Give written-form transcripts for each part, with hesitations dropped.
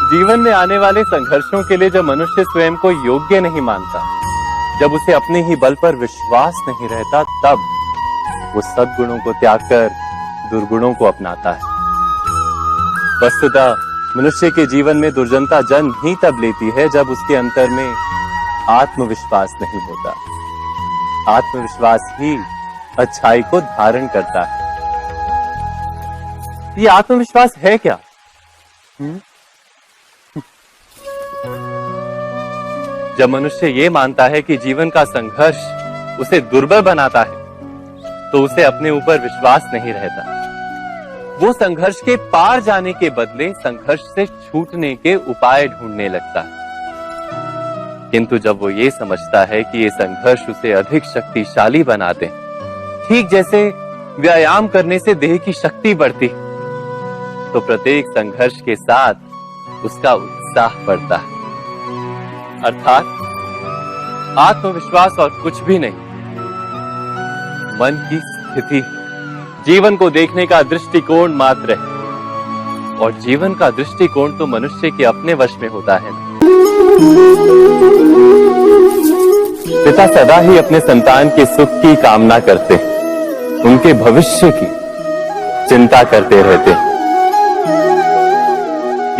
जीवन में आने वाले संघर्षों के लिए जब मनुष्य स्वयं को योग्य नहीं मानता, जब उसे अपने ही बल पर विश्वास नहीं रहता, तब वो सद्गुणों को त्याग कर दुर्गुणों को अपनाता है। वस्तुतः मनुष्य के जीवन में दुर्जनता जन्म ही तब लेती है जब उसके अंतर में आत्मविश्वास नहीं होता। आत्मविश्वास ही अच्छाई को धारण करता है। ये आत्मविश्वास है क्या? जब मनुष्य ये मानता है कि जीवन का संघर्ष उसे दुर्बल बनाता है, तो उसे अपने ऊपर विश्वास नहीं रहता। वो संघर्ष के पार जाने के बदले संघर्ष से छूटने के उपाय ढूंढने लगता है। किंतु जब वो ये समझता है कि ये संघर्ष उसे अधिक शक्तिशाली बनाते हैं, ठीक जैसे व्यायाम करने से देह की शक्ति बढ़ती, तो प्रत्येक संघर्ष के साथ उसका उत्साह बढ़ता है। अर्थात आत्मविश्वास और कुछ भी नहीं, मन की स्थिति, जीवन को देखने का दृष्टिकोण मात्र है। और जीवन का दृष्टिकोण तो मनुष्य के अपने वश में होता है। पिता सदा ही अपने संतान के सुख की कामना करते हैं, उनके भविष्य की चिंता करते रहते हैं।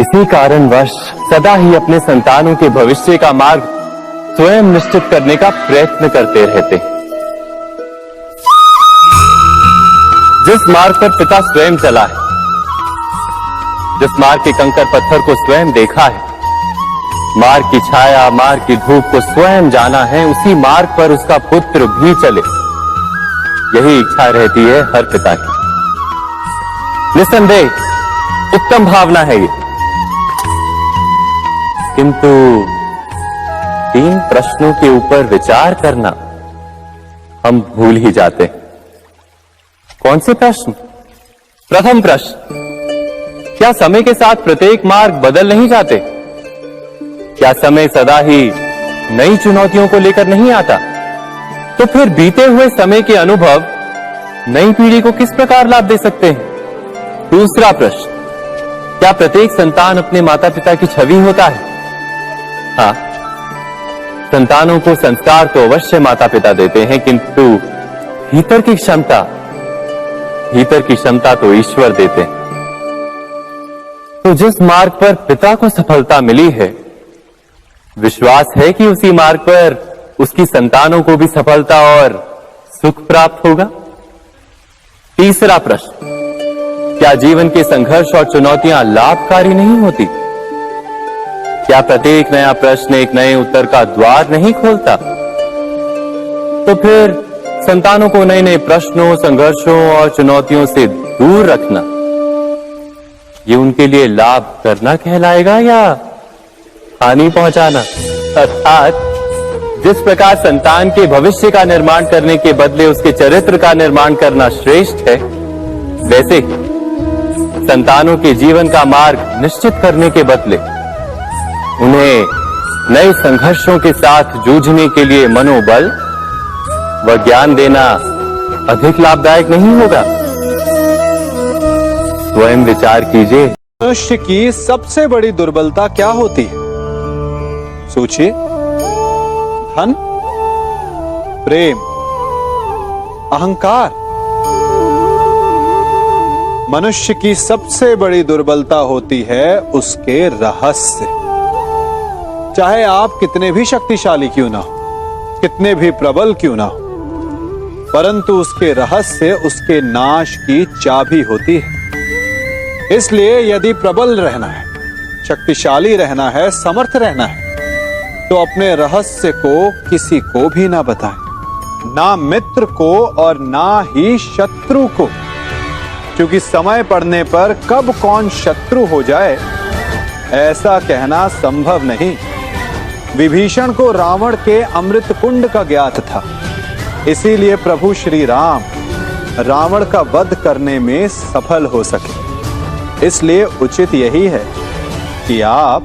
इसी कारणवश सदा ही अपने संतानों के भविष्य का मार्ग स्वयं निश्चित करने का प्रयत्न करते रहते हैं। जिस मार्ग पर पिता स्वयं चला है, जिस मार्ग के कंकर पत्थर को स्वयं देखा है, मार्ग की छाया, मार्ग की धूप को स्वयं जाना है, उसी मार्ग पर उसका पुत्र भी चले, यही इच्छा रहती है हर पिता की। निस्संदेह उत्तम भावना है ये। किंतु 3 प्रश्नों के ऊपर विचार करना हम भूल ही जाते हैं। कौन से प्रश्न? प्रथम प्रश्न, क्या समय के साथ प्रत्येक मार्ग बदल नहीं जाते? क्या समय सदा ही नई चुनौतियों को लेकर नहीं आता? तो फिर बीते हुए समय के अनुभव नई पीढ़ी को किस प्रकार लाभ दे सकते हैं? दूसरा प्रश्न, क्या प्रत्येक संतान अपने माता पिता की छवि होता है? हाँ, संतानों को संस्कार तो अवश्य माता पिता देते हैं, किंतु भीतर की क्षमता तो ईश्वर देते हैं। तो जिस मार्ग पर पिता को सफलता मिली है, विश्वास है कि उसी मार्ग पर उसकी संतानों को भी सफलता और सुख प्राप्त होगा। तीसरा प्रश्न, क्या जीवन के संघर्ष और चुनौतियां लाभकारी नहीं होती? क्या प्रत्येक नया प्रश्न एक नए उत्तर का द्वार नहीं खोलता? तो फिर संतानों को नए नए प्रश्नों, संघर्षों और चुनौतियों से दूर रखना, ये उनके लिए लाभ करना कहलाएगा या हानि पहुंचाना? अर्थात जिस प्रकार संतान के भविष्य का निर्माण करने के बदले उसके चरित्र का निर्माण करना श्रेष्ठ है, वैसे ही संतानों के जीवन का मार्ग निश्चित करने के बदले उन्हें नए संघर्षों के साथ जूझने के लिए मनोबल व ज्ञान देना अधिक लाभदायक नहीं होगा? स्वयं विचार कीजिए। मनुष्य की सबसे बड़ी दुर्बलता क्या होती है? सोचिए। धन, प्रेम, अहंकार। मनुष्य की सबसे बड़ी दुर्बलता होती है उसके रहस्य। चाहे आप कितने भी शक्तिशाली क्यों ना हो, कितने भी प्रबल क्यों ना हो, परंतु उसके रहस्य उसके नाश की चाबी होती है। इसलिए यदि प्रबल रहना है, शक्तिशाली रहना है, समर्थ रहना है, तो अपने रहस्य को किसी को भी ना बताएं, ना मित्र को और ना ही शत्रु को, क्योंकि समय पड़ने पर कब कौन शत्रु हो जाए ऐसा कहना संभव नहीं। विभीषण को रावण के अमृत कुंड का ज्ञात था, इसीलिए प्रभु श्री राम रावण का वध करने में सफल हो सके। इसलिए उचित यही है कि आप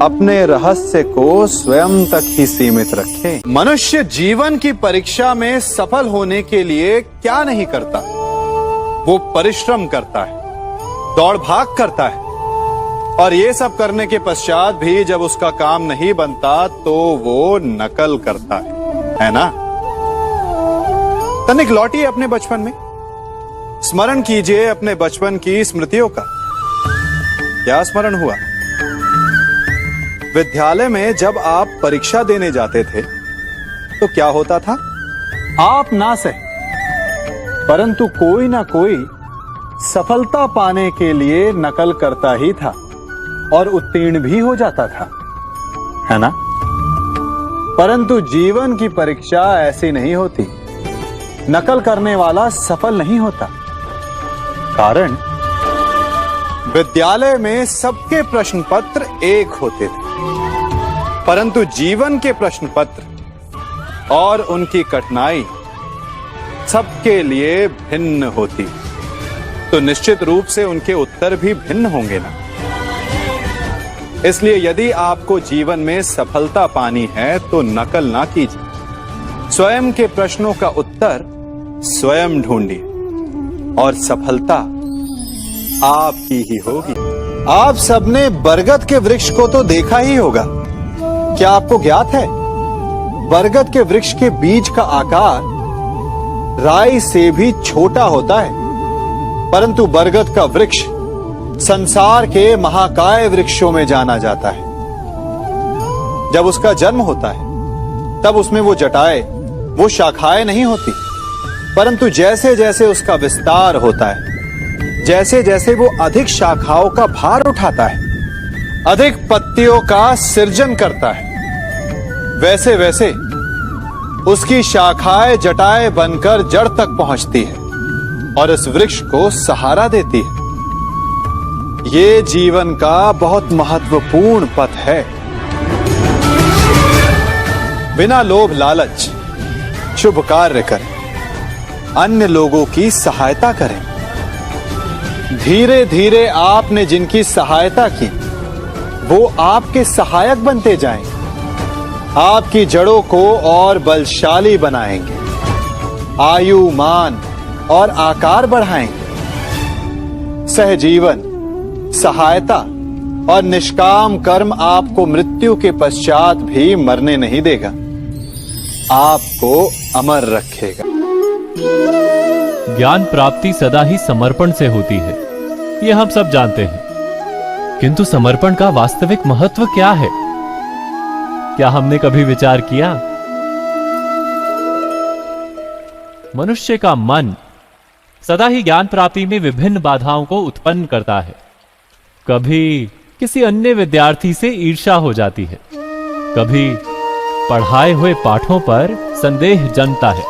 अपने रहस्य को स्वयं तक ही सीमित रखें। मनुष्य जीवन की परीक्षा में सफल होने के लिए क्या नहीं करता? वो परिश्रम करता है, दौड़ भाग करता है और ये सब करने के पश्चात भी जब उसका काम नहीं बनता तो वो नकल करता है ना? तनिक लौटिए अपने बचपन में, स्मरण कीजिए अपने बचपन की स्मृतियों का। क्या स्मरण हुआ? विद्यालय में जब आप परीक्षा देने जाते थे तो क्या होता था? आप ना सही परंतु कोई ना कोई सफलता पाने के लिए नकल करता ही था और उत्तीर्ण भी हो जाता था, है ना? परंतु जीवन की परीक्षा ऐसी नहीं होती। नकल करने वाला सफल नहीं होता। कारण विद्यालय में सबके प्रश्न पत्र एक होते थे, परंतु जीवन के प्रश्न पत्र और उनकी कठिनाई सबके लिए भिन्न होती। तो निश्चित रूप से उनके उत्तर भी भिन्न होंगे ना। इसलिए यदि आपको जीवन में सफलता पानी है तो नकल ना कीजिए। स्वयं के प्रश्नों का उत्तर स्वयं ढूंढिए और सफलता आपकी ही होगी। आप सबने बरगद के वृक्ष को तो देखा ही होगा। क्या आपको ज्ञात है बरगद के वृक्ष के बीज का आकार राई से भी छोटा होता है, परंतु बरगद का वृक्ष संसार के महाकाय वृक्षों में जाना जाता है। जब उसका जन्म होता है तब उसमें वो जटाएं, वो शाखाएं नहीं होती, परंतु जैसे जैसे उसका विस्तार होता है, जैसे जैसे वो अधिक शाखाओं का भार उठाता है, अधिक पत्तियों का सृजन करता है, वैसे वैसे उसकी शाखाएं जटाएं बनकर जड़ तक पहुंचती है और इस वृक्ष को सहारा देती है। ये जीवन का बहुत महत्वपूर्ण पथ है। बिना लोभ लालच शुभ कार्य करें, अन्य लोगों की सहायता करें। धीरे धीरे आपने जिनकी सहायता की वो आपके सहायक बनते जाएं, आपकी जड़ों को और बलशाली बनाएंगे, आयु मान और आकार बढ़ाएंगे। सहजीवन, सहायता और निष्काम कर्म आपको मृत्यु के पश्चात भी मरने नहीं देगा, आपको अमर रखेगा। ज्ञान प्राप्ति सदा ही समर्पण से होती है, ये हम सब जानते हैं। किंतु समर्पण का वास्तविक महत्व क्या है? क्या हमने कभी विचार किया? मनुष्य का मन सदा ही ज्ञान प्राप्ति में विभिन्न बाधाओं को उत्पन्न करता है। कभी किसी अन्य विद्यार्थी से ईर्ष्या हो जाती है, कभी पढ़ाए हुए पाठों पर संदेह जन्मता है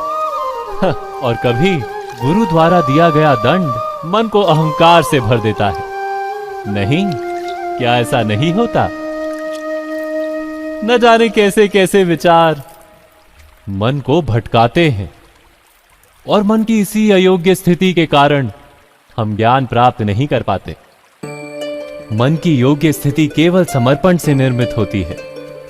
और कभी गुरु द्वारा दिया गया दंड मन को अहंकार से भर देता है। नहीं, क्या ऐसा नहीं होता? न जाने कैसे कैसे विचार मन को भटकाते हैं और मन की इसी अयोग्य स्थिति के कारण हम ज्ञान प्राप्त नहीं कर पाते। मन की योग्य स्थिति केवल समर्पण से निर्मित होती है।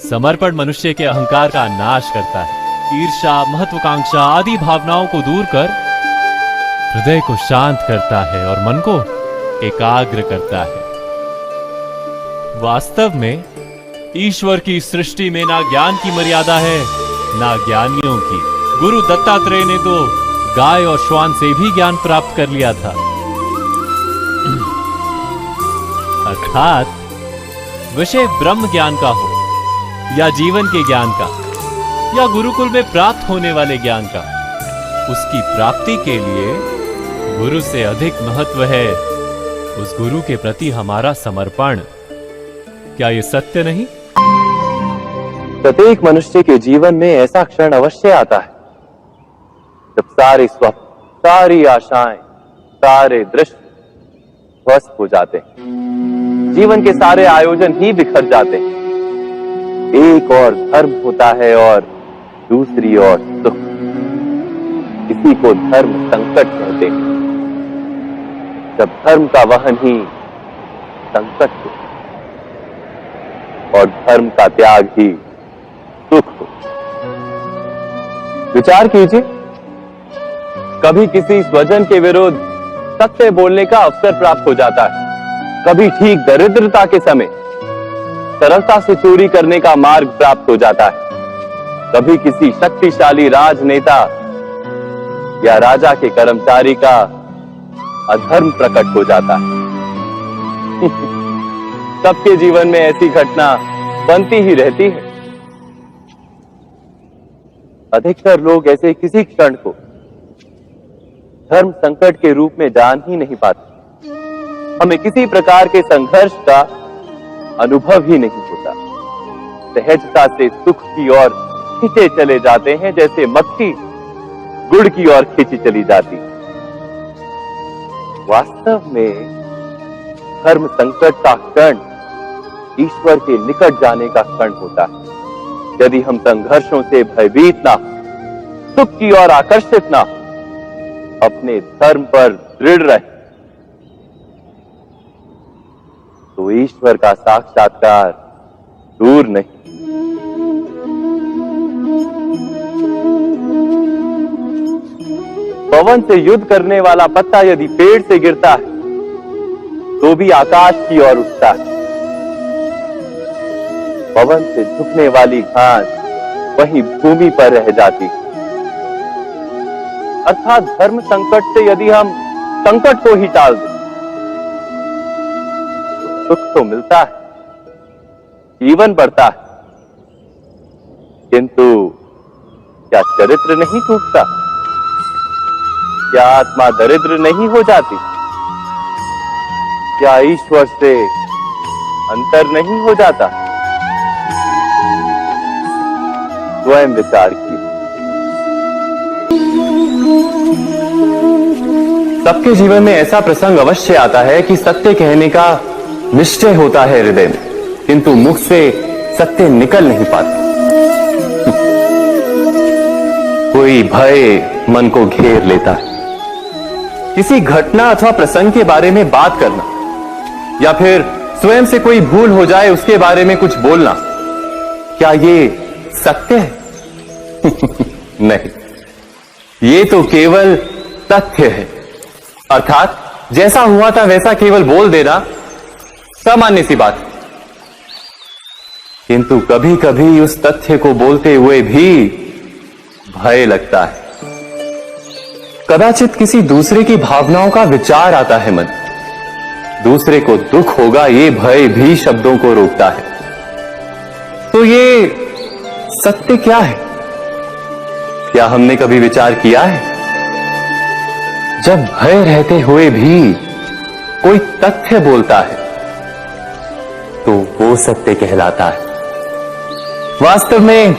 समर्पण मनुष्य के अहंकार का नाश करता है, ईर्ष्या, महत्वाकांक्षा आदि भावनाओं को दूर कर हृदय को शांत करता है और मन को एकाग्र करता है। वास्तव में ईश्वर की सृष्टि में ना ज्ञान की मर्यादा है ना ज्ञानियों की। गुरु दत्तात्रेय ने तो गाय और श्वान से भी ज्ञान प्राप्त कर लिया था। अर्थात विषय ब्रह्म ज्ञान का हो या जीवन के ज्ञान का या गुरुकुल में प्राप्त होने वाले ज्ञान का, उसकी प्राप्ति के लिए गुरु से अधिक महत्व है उस गुरु के प्रति हमारा समर्पण। क्या ये सत्य नहीं? प्रत्येक मनुष्य के जीवन में ऐसा क्षण अवश्य आता है जब सारे स्वप्न, सारी आशाएं, सारे दृश्य ध्वस्त हो जाते हैं। जीवन के सारे आयोजन ही बिखर जाते हैं। एक और धर्म होता है और दूसरी ओर सुख। इसी को धर्म संकट कहते हैं। जब धर्म का वहन ही संकट हो और धर्म का त्याग ही सुख हो। विचार कीजिए, कभी किसी स्वजन के विरुद्ध सत्य बोलने का अवसर प्राप्त हो जाता है, कभी ठीक दरिद्रता के समय सरलता से चोरी करने का मार्ग प्राप्त हो जाता है, कभी किसी शक्तिशाली राजनेता या राजा के कर्मचारी का अधर्म प्रकट हो जाता है। सबके जीवन में ऐसी घटना बनती ही रहती है। अधिकतर लोग ऐसे किसी क्षण को धर्म संकट के रूप में जान ही नहीं पाते। हमें किसी प्रकार के संघर्ष का अनुभव ही नहीं होता। सहजता से सुख की ओर खींचे चले जाते हैं, जैसे मक्खी गुड़ की ओर खींची चली जाती। वास्तव में धर्म संकट का क्षण ईश्वर के निकट जाने का क्षण होता है। यदि हम संघर्षों से भयभीत ना हो, सुख की ओर आकर्षित ना हो, अपने धर्म पर दृढ़ रहे, तो ईश्वर का साक्षात्कार दूर नहीं। पवन से युद्ध करने वाला पत्ता यदि पेड़ से गिरता है तो भी आकाश की ओर उठता है। पवन से झुकने वाली घास वहीं भूमि पर रह जाती है। अर्थात धर्म संकट से यदि हम संकट को ही टाल दें तो सुख तो मिलता है, जीवन बढ़ता है, किंतु क्या चरित्र नहीं टूटता? क्या आत्मा दरिद्र नहीं हो जाती? क्या ईश्वर से अंतर नहीं हो जाता? स्वयं विचार कीजिए। सबके जीवन में ऐसा प्रसंग अवश्य आता है कि सत्य कहने का निश्चय होता है हृदय में, किंतु मुख से सत्य निकल नहीं पाता। कोई भय मन को घेर लेता है। किसी घटना अथवा प्रसंग के बारे में बात करना या फिर स्वयं से कोई भूल हो जाए उसके बारे में कुछ बोलना, क्या ये सत्य है? नहीं, ये तो केवल तथ्य है। अर्थात जैसा हुआ था वैसा केवल बोल देना सामान्य सी बात है। किंतु कभी कभी उस तथ्य को बोलते हुए भी भय लगता है। कदाचित किसी दूसरे की भावनाओं का विचार आता है मन, दूसरे को दुख होगा ये भय भी शब्दों को रोकता है। तो ये सत्य क्या है? क्या हमने कभी विचार किया है? जब भय रहते हुए भी कोई तथ्य बोलता है तो वो सत्य कहलाता है। वास्तव में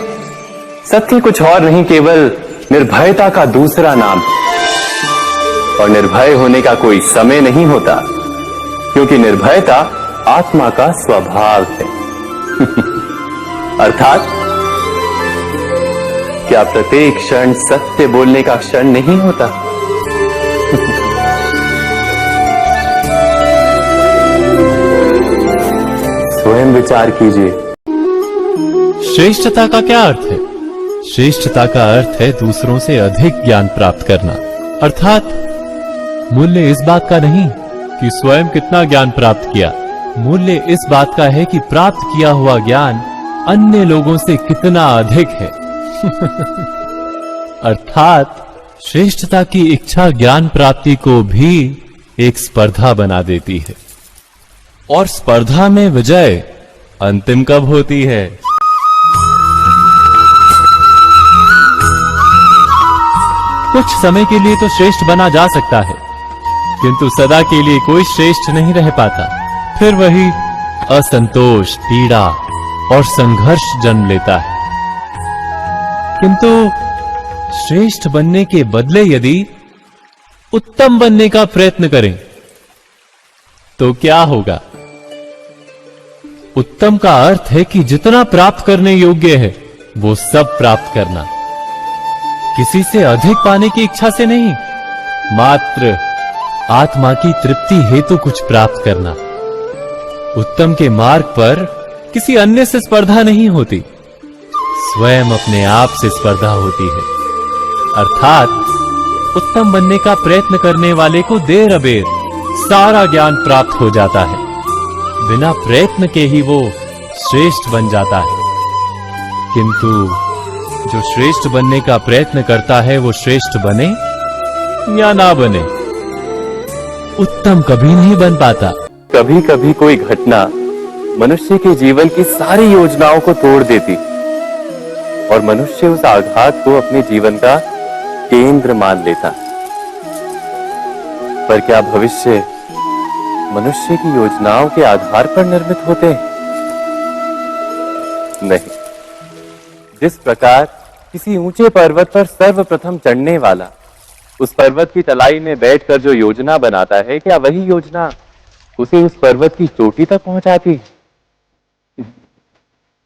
सत्य कुछ और नहीं, केवल निर्भयता का दूसरा नाम है। और निर्भय होने का कोई समय नहीं होता, क्योंकि निर्भयता आत्मा का स्वभाव है। अर्थात क्या प्रत्येक क्षण सत्य बोलने का क्षण नहीं होता? स्वयं विचार कीजिए। श्रेष्ठता का क्या अर्थ है? श्रेष्ठता का अर्थ है दूसरों से अधिक ज्ञान प्राप्त करना। अर्थात मूल्य इस बात का नहीं कि स्वयं कितना ज्ञान प्राप्त किया, मूल्य इस बात का है कि प्राप्त किया हुआ ज्ञान अन्य लोगों से कितना अधिक है। अर्थात श्रेष्ठता की इच्छा ज्ञान प्राप्ति को भी एक स्पर्धा बना देती है। और स्पर्धा में विजय अंतिम कब होती है? कुछ समय के लिए तो श्रेष्ठ बना जा सकता है, किंतु सदा के लिए कोई श्रेष्ठ नहीं रह पाता। फिर वही असंतोष, पीड़ा और संघर्ष जन्म लेता है। किंतु श्रेष्ठ बनने के बदले यदि उत्तम बनने का प्रयत्न करें तो क्या होगा? उत्तम का अर्थ है कि जितना प्राप्त करने योग्य है वो सब प्राप्त करना, किसी से अधिक पाने की इच्छा से नहीं, मात्र आत्मा की तृप्ति हेतु कुछ प्राप्त करना। उत्तम के मार्ग पर किसी अन्य से स्पर्धा नहीं होती, स्वयं अपने आप से स्पर्धा होती है। अर्थात उत्तम बनने का प्रयत्न करने वाले को देर अबेर सारा ज्ञान प्राप्त हो जाता है, बिना प्रयत्न के ही वो श्रेष्ठ बन जाता है। किंतु जो श्रेष्ठ बनने का प्रयत्न करता है वो श्रेष्ठ बने या ना बने, उत्तम कभी नहीं बन पाता। कभी कभी कोई घटना मनुष्य के जीवन की सारी योजनाओं को तोड़ देती और मनुष्य उस आघात को अपने जीवन का केंद्र मान लेता। पर क्या भविष्य मनुष्य की योजनाओं के आधार पर निर्मित होते हैं? नहीं। जिस प्रकार किसी ऊंचे पर्वत पर सर्वप्रथम चढ़ने वाला उस पर्वत की तलाई में बैठकर जो योजना बनाता है, क्या वही योजना उसे उस पर्वत की चोटी तक पहुंचाती?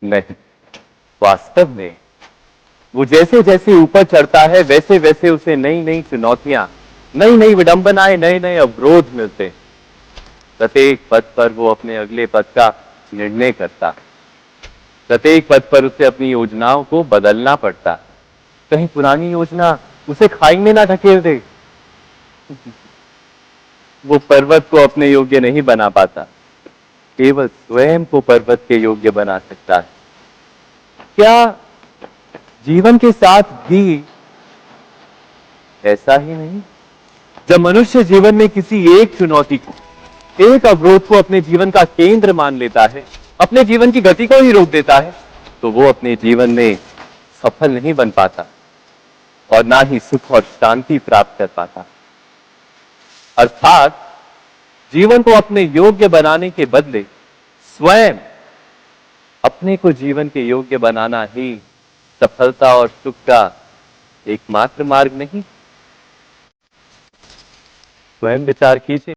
नहीं। वास्तव में वो जैसे जैसे ऊपर चढ़ता है वैसे वैसे उसे नई नई चुनौतियां, नई नई विडंबनाएं, नए नए अवरोध मिलते। प्रत्येक पद पर वो अपने अगले पद का निर्णय करता। प्रत्येक पद पर उसे अपनी योजनाओं को बदलना पड़ता। कहीं पुरानी योजना उसे खाई में ना ढकेल दे। वो पर्वत को अपने योग्य नहीं बना पाता, केवल स्वयं को पर्वत के योग्य बना सकता है। क्या जीवन के साथ भी ऐसा ही नहीं? जब मनुष्य जीवन में किसी एक चुनौती को, एक अवरोध को अपने जीवन का केंद्र मान लेता है, अपने जीवन की गति को ही रोक देता है, तो वो अपने जीवन में सफल नहीं बन पाता और ना ही सुख और शांति प्राप्त कर पाता। अर्थात जीवन को अपने योग्य बनाने के बदले स्वयं अपने को जीवन के योग्य बनाना ही सफलता और सुख का एकमात्र मार्ग नहीं। स्वयं विचार कीजिए।